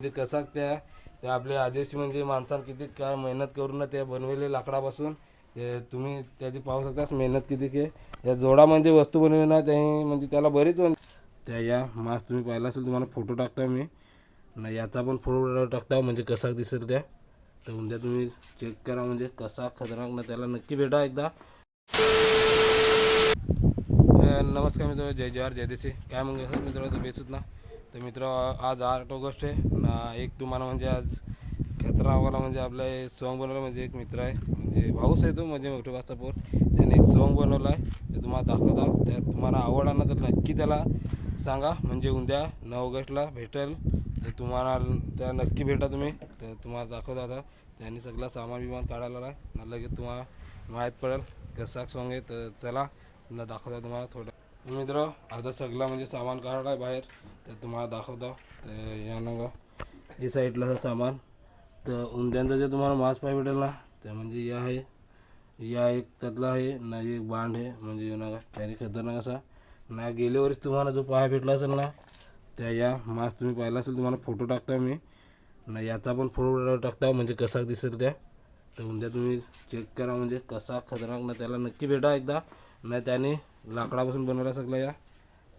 म्हणजे कसा त्या आपल्या आदिवासी म्हणजे माणसांना किती काय मेहनत करून ते बनवलेले लाकडापासून ते तुम्ही त्याची पाहू शकता मेहनत किती के या जोडा म्हणजे वस्तू बनवली ना ते म्हणजे त्याला बरीच त्या या मास तुम्ही पाहिला असेल तुम्हाला फोटो टाकता मी ना याचा पण फोटो टाकता म्हणजे कसा दिसेल त्या तर उद्या तुम्ही चेक करा म्हणजे कसा खतरनाक ना त्याला नक्की भेटा एकदा. नमस्कार मित्र, जय जवाहर जय देशी. काय मग असं मित्र तर बेसूत ना. तर मित्र आज 8 ऑगस्ट आहे ना. एक तुम्हाला म्हणजे आज खतरनाकवाला म्हणजे आपला सॉन्ग बनवलं म्हणजे एक मित्र आहे म्हणजे भाऊच आहे तो म्हणजे मोठे वाजता पोर त्याने एक सॉन्ग बनवलं आहे ते तुम्हाला दाखवता. त्यात तुम्हाला आवडला ना तर नक्की त्याला सांगा म्हणजे उद्या 9 ऑगस्टला भेटेल तर तुम्हाला त्या नक्की भेटा तुम्ही. तर तुम्हाला दाखवता आता त्यांनी सगळं सामान बिमान काढायला आहे ना लगेच तुम्हाला माहीत पडेल कसा सॉन्ग आहे. तर चला पुन्हा दाखवता तुम्हाला थोडं मित्र. आता सगळं म्हणजे सामान काढलं आहे बाहेर तर तुम्हाला दाखवता. तर या ना ही साईडला सामान तर उंद्यांचं जे तुम्हाला मांस पाय भेटेल ना तर म्हणजे या आहे या एक त्यातला आहे ना एक बांध आहे म्हणजे ना त्याने खतरनाक असा ना गेल्या वर्षी तुम्हाला जो पाय भेटला असेल ना त्या या मांस तुम्ही पाहिला असेल तुम्हाला फोटो टाकता मी ना याचा पण फोटो टाकता म्हणजे कसा दिसेल त्या. तर उद्या तुम्ही चेक करा म्हणजे कसा खतरनाक ना त्याला नक्की भेटा एकदा ना त्याने लाकडापासून बनवला सगळं या.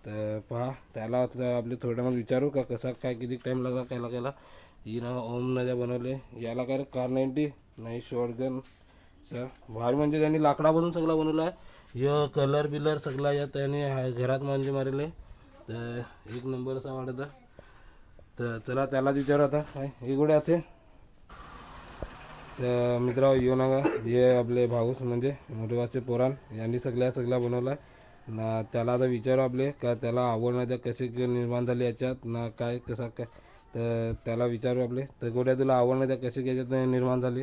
तर पहा त्याला आपले थोड्या मग विचारू का कसा काय किती टाईम लागला काय लागायला. ही ना ओम नद्या बनवले याला काय कार 90 नाही शॉर्टगन भारी म्हणजे त्यांनी लाकडापासून सगळं बनवलं आहे. य कलर बिलर सगळा या त्याने घरात म्हणजे मारले तर एक नंबर असा वाटत. तर चला त्याला विचारू आता काय हे गोडे आहे. तर मित्र येऊ नका हे आपले भाऊस म्हणजे मोठेवाचे पोरान यांनी सगळा बनवला ना. त्याला आता विचारू आपले का त्याला आवड नाही त्या कशी निर्माण झाली याच्यात ना काय कसा काय. तर त्याला विचारू आपले तर गोड्या तुला आवड नाही त्या कशी याच्यात निर्माण झाली.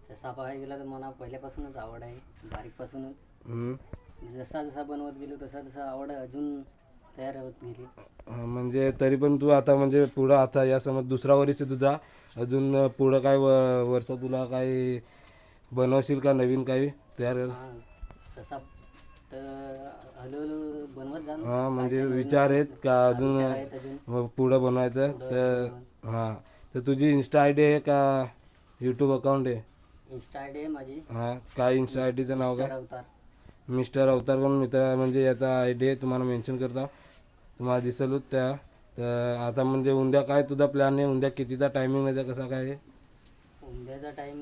तसा पाहायला गेला तर मला पहिल्यापासूनच आवड आहे बारीकपासूनच. जसा जसा बनवत गेलो तसा तसा आवड अजून तयार होत गेली. म्हणजे तरी पण तू आता म्हणजे पुढं आता या समज दुसरा वर्ष आहे तुझा अजून पुढं काय वर्ष तुला काय बनवशील का नवीन काही तयार. तसा तर हळूहळू बनवत जा. हां म्हणजे विचार आहेत का अजून पुढं बनवायचं तर हां. तर तुझी इन्स्टा आय डी आहे का यूट्यूब अकाउंट आहे. इंस्टा आय डी आहे माझी. हां काय इन्स्टा आय डीचं नाव काय. अवतार. मिस्टर अवतार पण मित्र म्हणजे याचा आय डी आहे तुम्हाला मेन्शन करता तुम्हाला दिसलच त्या. तर आता म्हणजे उद्या काय तुझा प्लॅन आहे उद्या कितीचा टायमिंग आहे कसा काय आहे. उद्याचा टाईम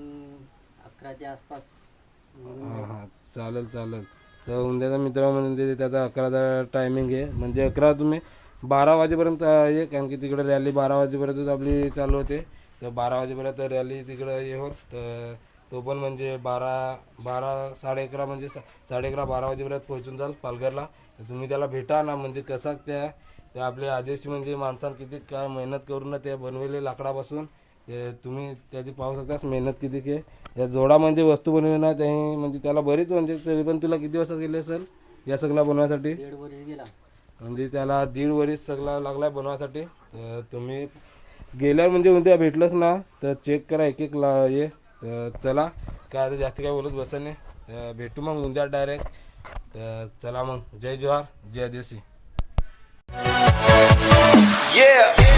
11च्या आसपास. हां हां चालेल चालेल. तर उद्याचा मित्र म्हणजे त्याचा 11चा टायमिंग आहे म्हणजे 11 तुम्ही 12 वाजेपर्यंत ये कारण की तिकडे रॅली 12 वाजेपर्यंत आपली चालू होते. तर 12 वाजेपर्यंत रॅली तिकडं हे होत. तर तो पण म्हणजे 11:30 म्हणजे 11:30-12 वाजेपर्यंत पोहोचून जाल पालघरला. तर तुम्ही त्याला भेटा ना म्हणजे कसा त्या आपल्या आदिवासी म्हणजे माणसांना किती काय मेहनत करून ते बनवलेले लाकडापासून ते तुम्ही त्याची पाहू शकता मेहनत किती के या जोडा म्हणजे वस्तू बनवली ना ते म्हणजे त्याला बरीच म्हणजे तरी पण तुला किती वर्ष गेले असेल या सगळं बनवण्यासाठी. 1.5 वर्ष गेला म्हणजे त्याला 1.5 वर्ष सगळा लागला बनवायसाठी. तुम्ही गेल्यावर म्हणजे उद्या भेटलंच ना तर चेक करा एक एक ये. तर चला काय आता जास्त काय बोलत बसा नाही. तर भेटू मग उद्या डायरेक्ट. तर चला मग जय जवाहर जय देशी. Yeah.